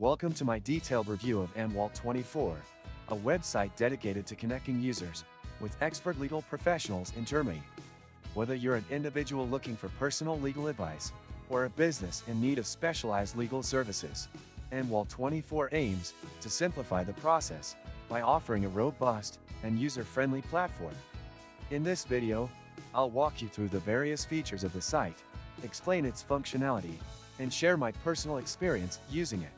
Welcome to my detailed review of Anwalt24, a website dedicated to connecting users with expert legal professionals in Germany. Whether you're an individual looking for personal legal advice or a business in need of specialized legal services, Anwalt24 aims to simplify the process by offering a robust and user-friendly platform. In this video, I'll walk you through the various features of the site, explain its functionality, and share my personal experience using it.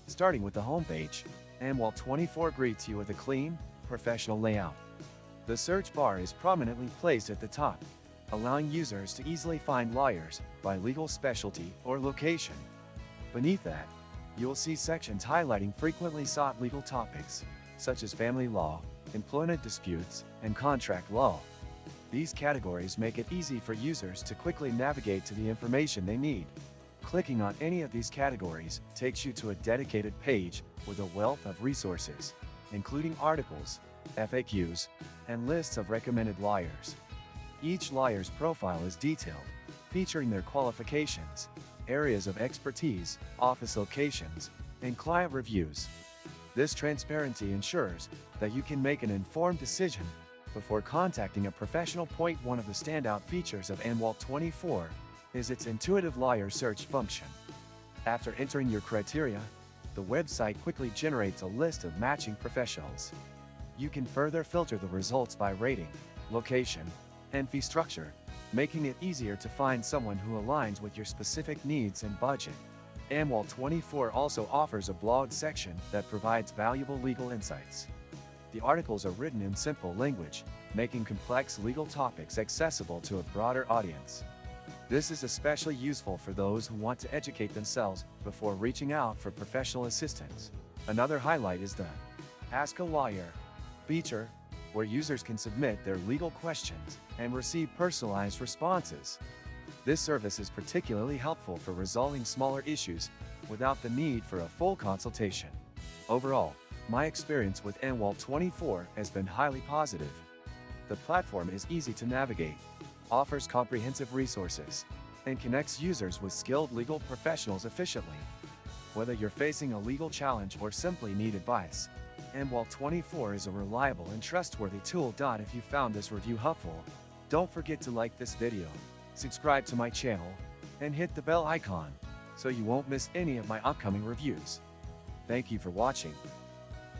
Starting with the homepage, Anwalt24 greets you with a clean, professional layout. The search bar is prominently placed at the top, allowing users to easily find lawyers by legal specialty or location. Beneath that, you'll see sections highlighting frequently sought legal topics, such as family law, employment disputes, and contract law. These categories make it easy for users to quickly navigate to the information they need. Clicking on any of these categories takes you to a dedicated page with a wealth of resources, including articles, FAQs, and lists of recommended lawyers. Each lawyer's profile is detailed, featuring their qualifications, areas of expertise, office locations, and client reviews. This transparency ensures that you can make an informed decision before contacting a professional. One of the standout features of Anwalt24 is its intuitive lawyer search function. After entering your criteria, the website quickly generates a list of matching professionals. You can further filter the results by rating, location, and fee structure, making it easier to find someone who aligns with your specific needs and budget. Anwalt24 also offers a blog section that provides valuable legal insights. The articles are written in simple language, making complex legal topics accessible to a broader audience. This is especially useful for those who want to educate themselves before reaching out for professional assistance. Another highlight is the Ask a Lawyer feature, where users can submit their legal questions and receive personalized responses. This service is particularly helpful for resolving smaller issues without the need for a full consultation. Overall, my experience with Anwalt24 has been highly positive. The platform is easy to navigate, offers comprehensive resources, and connects users with skilled legal professionals efficiently. Whether you're facing a legal challenge or simply need advice, Anwalt24 is a reliable and trustworthy tool. If you found this review helpful, don't forget to like this video, subscribe to my channel, and hit the bell icon so you won't miss any of my upcoming reviews. Thank you for watching.